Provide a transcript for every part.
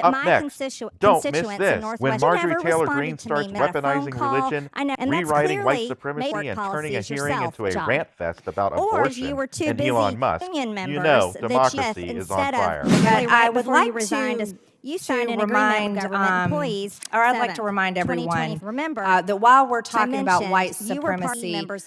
Up next, don't miss this. When Marjorie Taylor Greene starts weaponizing religion, rewriting white supremacy, and turning a hearing into a rant fest about abortion and Elon Musk, you know democracy is on fire. I would like to remind employees, or I'd like to remind everyone that while we're talking about white supremacy, Miss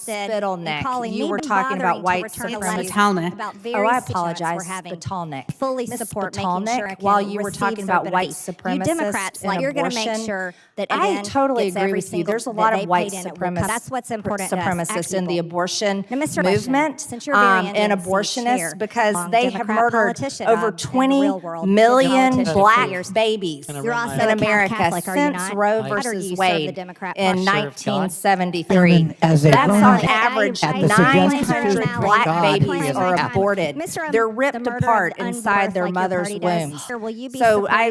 Fiddleneck, you were talking about white supremacy. Oh, I apologize. Spitalnik. Fully Miss support Spitalnik, while you were talking about white supremacists, you Democrats, and you're going to abortion, make sure that I totally agree with you. There's a lot of white That's what's important supremacists in the abortion Mr. movement Russian, and abortionists because they have murdered over 20 million black babies in America since Roe versus Wade in 1973. That's on average 900 black babies are aborted. They're ripped apart inside their mother's wombs. So I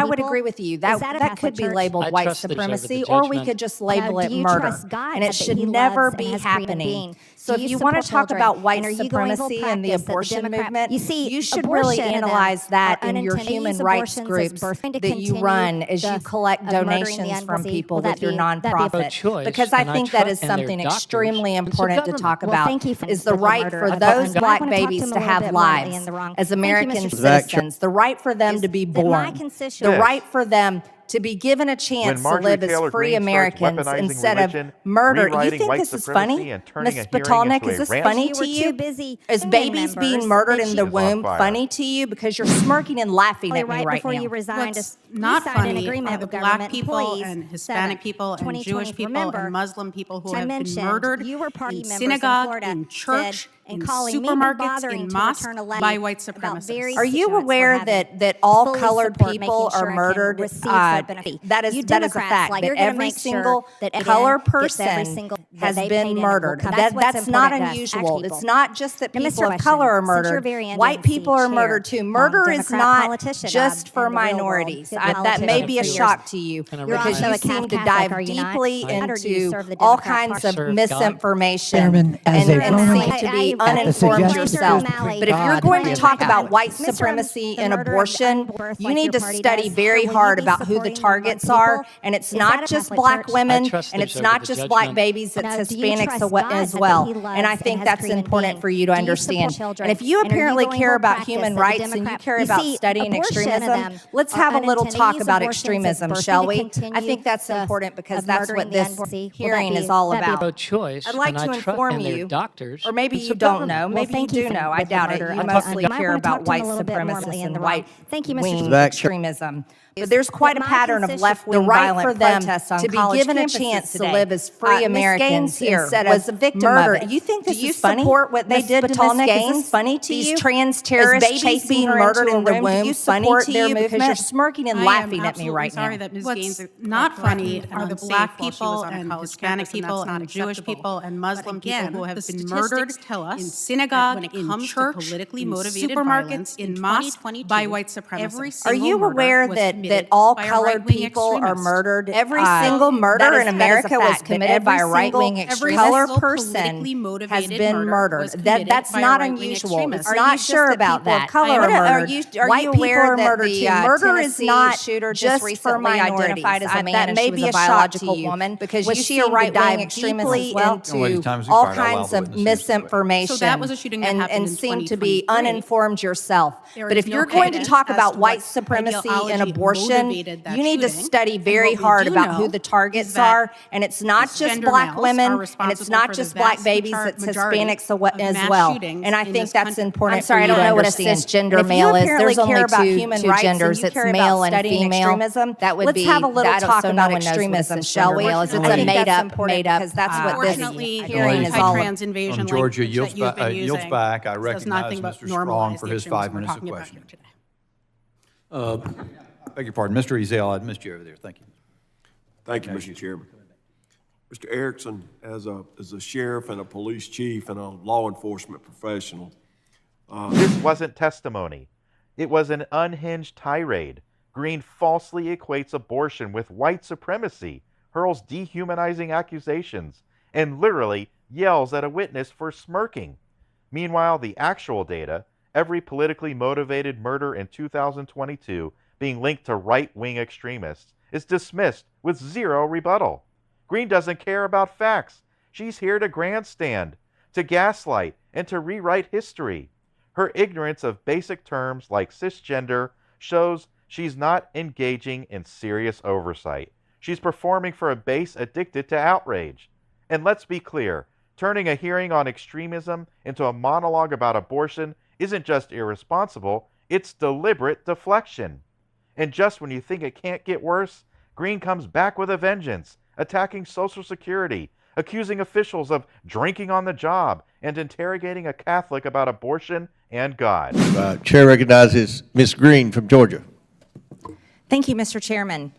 would agree with you. That could be labeled white supremacy, or we could just label it murder. And it should never be happening. So if you want to talk about white supremacy and the abortion movement, you should really analyze that in your human rights groups that you run as you collect donations from people with your nonprofit. Because I think that is something extremely important to talk about, is the right for those black babies to have lives as American citizens, the right for them to be born, the right for them to be given a chance to live as free Americans instead of murder. You think this is funny? Ms. Spitalnik, is this funny to you? Is babies being murdered in the womb funny to you? Because you're smirking and laughing at me right now. What's not funny are the black people and Hispanic people and Jewish people and Muslim people who have been murdered in synagogue, in church, in supermarkets, in mosques by white supremacists. Are you aware that all colored people are murdered? That is a fact. That every single color person has been murdered. That's not unusual. It's not just that people of color are murdered. White people are murdered too. Murder is not just for minorities. That may be a shock to you because you seem to dive deeply into all kinds of misinformation and seem to be uninformed yourself. But if you're going to talk about white supremacy and abortion, you need to study very hard about who the targets are. And it's not just black women, and it's not just black babies, it's Hispanics as well. And I think that's important for you to understand. And if you apparently care about human rights and you care about studying extremism, let's have a little talk about extremism, shall we? I think that's important because that's what this hearing is all about. I'd like to inform you, or maybe you don't know, maybe you do know, I doubt it. You mostly care about white supremacists and right-wing extremism. But there's quite a pattern of left-wing violent protests on college campuses to be given a chance to live as free Americans instead of a victim murder. You think this is funny? Support what they did to Miss Gaines? Is funny to you? These trans terrorists chasing her murdered in the womb. You support their movement because you're smirking and laughing at me right now. What's not funny are the black people and Hispanic people and Jewish people and Muslim people who have been murdered in synagogue, in church, politically motivated supermarkets, in mosques by white supremacists. Are you aware that all colored people are murdered? Every single murder in America was committed by a right-wing extremist. Color person has been murdered. That's not unusual. It's not sure about that. Color are murdered. White people are murdered too. Murder is not just for minorities. That may be a biological woman because you see a right-wing extremist as well into all kinds of misinformation and seem to be uninformed yourself. But if you're going to talk about white supremacy and abortion, you need to study very hard about who the targets are. And it's not just black women, and it's not just black babies, it's Hispanics as well. And I think that's important for you to understand. I don't know what a cisgender male is. There's only two genders. It's male and female. Let's have a little talk about extremism, shall we? It's a made-up, because that's what this hearing is all about. Georgia yields back. I recognize Mr. Strong for his 5 minutes of questioning. Beg your pardon, Mr. Ezell, I missed you over there. Thank you. Thank you, Mr. Chairman. Mr. Erickson, as a sheriff and a police chief and a law enforcement professional. This wasn't testimony. It was an unhinged tirade. Greene falsely equates abortion with white supremacy, hurls dehumanizing accusations, and literally yells at a witness for smirking. Meanwhile, the actual data every politically motivated murder in 2022 being linked to right-wing extremists is dismissed with zero rebuttal. Greene doesn't care about facts. She's here to grandstand, to gaslight, and to rewrite history. Her ignorance of basic terms like cisgender shows she's not engaging in serious oversight. She's performing for a base addicted to outrage. And let's be clear, turning a hearing on extremism into a monologue about abortion isn't just irresponsible, it's deliberate deflection. And just when you think it can't get worse, Greene comes back with a vengeance, attacking Social Security, accusing officials of drinking on the job, and interrogating a Catholic about abortion and God. Chair recognizes Ms. Greene from Georgia. Thank you, Mr. Chairman.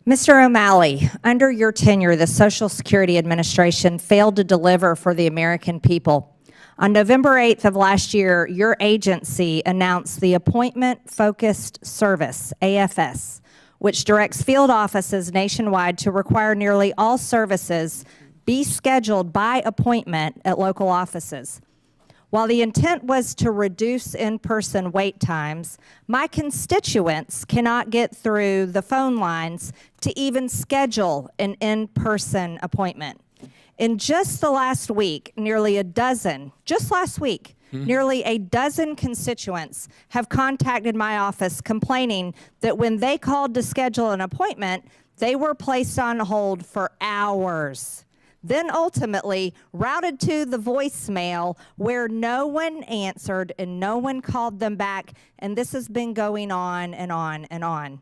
Mr. O'Malley, under your tenure, the Social Security Administration failed to deliver for the American people. On November 8th of last year, your agency announced the Appointment Focused Service, AFS, which directs field offices nationwide to require nearly all services be scheduled by appointment at local offices. While the intent was to reduce in-person wait times, my constituents cannot get through the phone lines to even schedule an in-person appointment. In just the last week, nearly a dozen constituents have contacted my office complaining that when they called to schedule an appointment, they were placed on hold for hours. Then ultimately routed to the voicemail where no one answered and no one called them back, and this has been going on and on and on.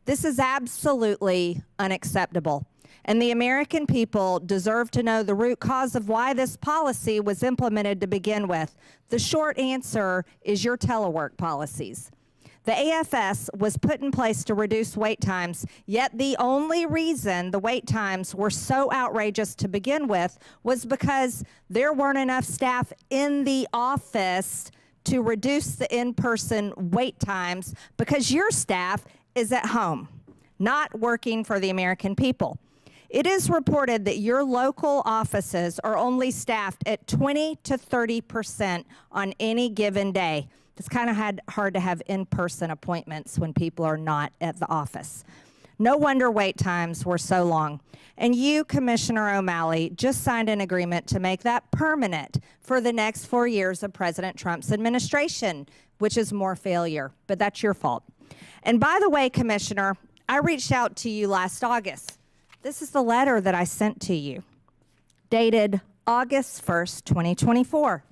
This is absolutely unacceptable, and the American people deserve to know the root cause of why this policy was implemented to begin with. The short answer is your telework policies. The AFS was put in place to reduce wait times, yet the only reason the wait times were so outrageous to begin with was because there weren't enough staff in the office to reduce the in-person wait times because your staff is at home, not working for the American people. It is reported that your local offices are only staffed at 20 to 30% on any given day. It's kind of hard to have in-person appointments when people are not at the office. No wonder wait times were so long. And you, Commissioner O'Malley, just signed an agreement to make that permanent for the next 4 years of President Trump's administration, which is more failure, but that's your fault. And by the way, Commissioner, I reached out to you last August. This is the letter that I sent to you, dated August 1st, 2024,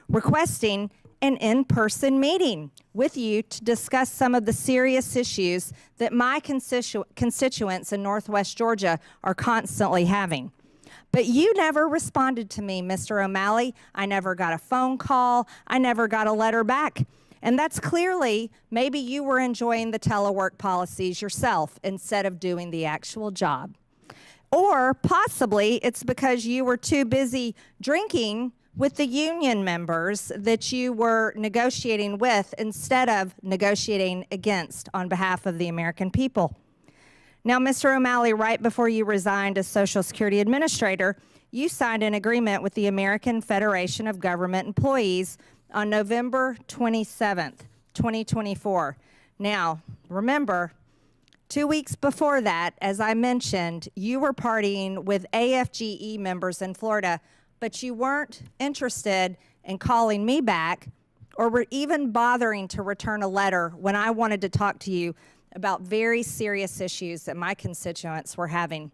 requesting an in-person meeting with you to discuss some of the serious issues that my constituents in Northwest Georgia are constantly having. But you never responded to me, Mr. O'Malley. I never got a phone call. I never got a letter back. And that's clearly, maybe you were enjoying the telework policies yourself instead of doing the actual job. Or possibly it's because you were too busy drinking with the union members that you were negotiating with instead of negotiating against on behalf of the American people. Now, Mr. O'Malley, right before you resigned as Social Security Administrator, you signed an agreement with the American Federation of Government Employees on November 27th, 2024. Now, remember, 2 weeks before that, as I mentioned, you were partying with AFGE members in Florida, but you weren't interested in calling me back or were even bothering to return a letter when I wanted to talk to you about very serious issues that my constituents were having.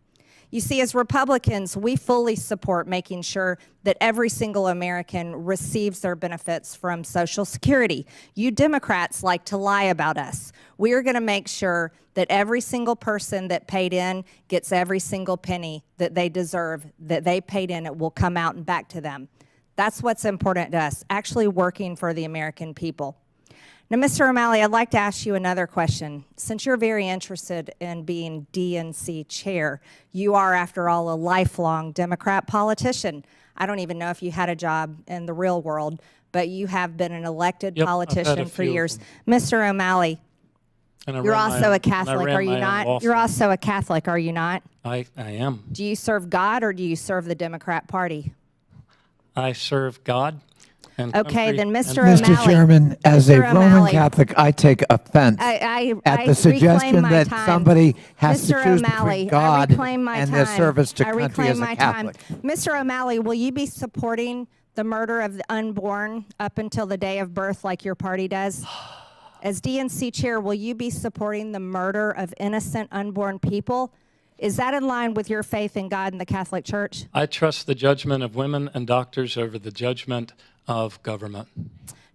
You see, as Republicans, we fully support making sure that every single American receives their benefits from Social Security. You Democrats like to lie about us. We are going to make sure that every single person that paid in gets every single penny that they deserve, that they paid in, it will come out and back to them. That's what's important to us, actually working for the American people. Now, Mr. O'Malley, I'd like to ask you another question. Since you're very interested in being DNC chair, you are, after all, a lifelong Democrat politician. I don't even know if you had a job in the real world, but you have been an elected politician for years. Mr. O'Malley, you're also a Catholic, are you not? You're also a Catholic, are you not? I am. Do you serve God or do you serve the Democrat Party? I serve God. Okay, then Mr. Mr. O'Malley. Chairman, as a Mr. Roman O'Malley. Catholic, I take offense I at the suggestion reclaim my that time. somebody has Mr. to choose O'Malley, between God I reclaim my and time. their service to I country reclaim as a my Catholic. time. Mr. O'Malley, will you be supporting the murder of the unborn up until the day of birth like your party does? As DNC chair, will you be supporting the murder of innocent unborn people? Is that in line with your faith in God and the Catholic Church? I trust the judgment of women and doctors over the judgment of government.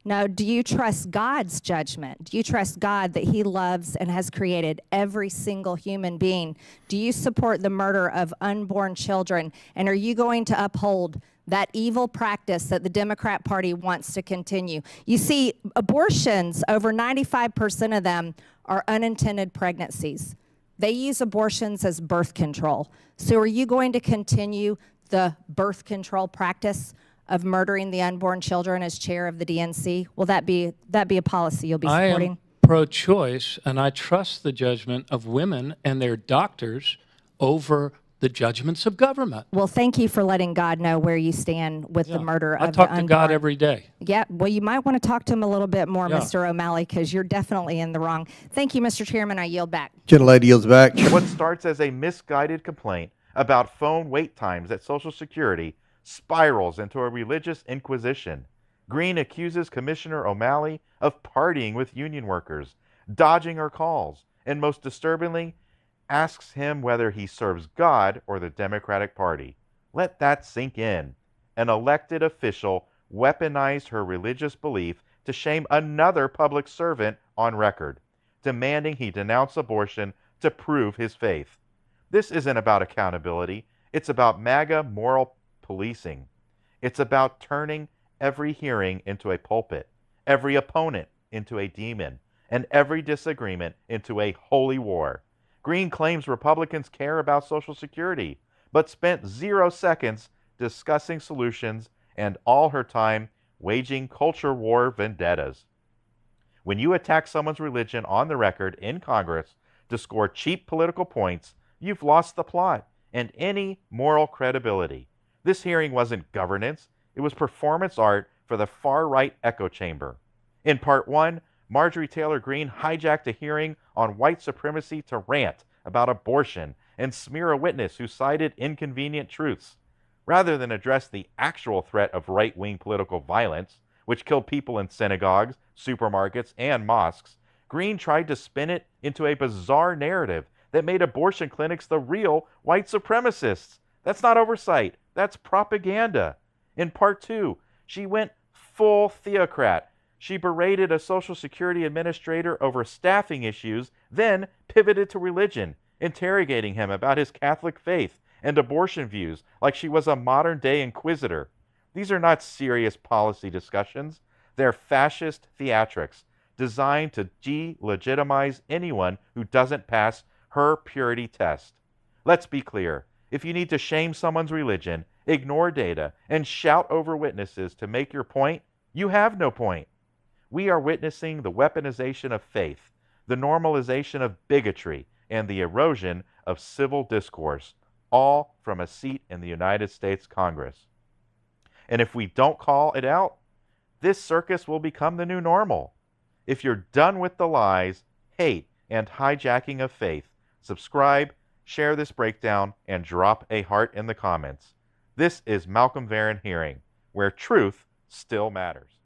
No, do you trust God's judgment? Do you trust God that he loves and has created every single human being? Do you support the murder of unborn children? And are you going to uphold that evil practice that the Democrat Party wants to continue? You see, abortions, over 95% of them are unintended pregnancies. They use abortions as birth control. So are you going to continue the birth control practice of murdering the unborn children as chair of the DNC? Will that be a policy you'll be supporting? I am pro-choice, and I trust the judgment of women and their doctors over the judgments of government. Well, thank you for letting God know where you stand with the murder of the I talk unborn. to God every day. Yeah, well, you might want to talk to him a little bit more, Yeah. Mr. O'Malley, because you're definitely in the wrong. Thank you, Mr. Chairman. I yield back. Gentlelady yields back. What starts as a misguided complaint about phone wait times at Social Security spirals into a religious inquisition. Greene accuses Commissioner O'Malley of partying with union workers, dodging her calls, and most disturbingly, asks him whether he serves God or the Democratic Party. Let that sink in. An elected official weaponized her religious belief to shame another public servant on record, demanding he denounce abortion to prove his faith. This isn't about accountability. It's about MAGA moral policing. It's about turning every hearing into a pulpit, every opponent into a demon, and every disagreement into a holy war. Greene claims Republicans care about Social Security, but spent 0 seconds discussing solutions and all her time waging culture war vendettas. When you attack someone's religion on the record in Congress to score cheap political points, you've lost the plot and any moral credibility. This hearing wasn't governance, it was performance art for the far-right echo chamber. In part 1, Marjorie Taylor Greene hijacked a hearing on white supremacy to rant about abortion and smear a witness who cited inconvenient truths. Rather than address the actual threat of right-wing political violence, which killed people in synagogues, supermarkets, and mosques, Greene tried to spin it into a bizarre narrative that made abortion clinics the real white supremacists. That's not oversight, that's propaganda. In part 2, she went full theocrat. She berated a Social Security administrator over staffing issues, then pivoted to religion, interrogating him about his Catholic faith and abortion views like she was a modern-day inquisitor. These are not serious policy discussions. They're fascist theatrics designed to delegitimize anyone who doesn't pass her purity test. Let's be clear. If you need to shame someone's religion, ignore data, and shout over witnesses to make your point, you have no point. We are witnessing the weaponization of faith, the normalization of bigotry, and the erosion of civil discourse, all from a seat in the United States Congress. And if we don't call it out, this circus will become the new normal. If you're done with the lies, hate, and hijacking of faith, subscribe, share this breakdown, and drop a heart in the comments. This is Malcolm Varon Hearing, where truth still matters.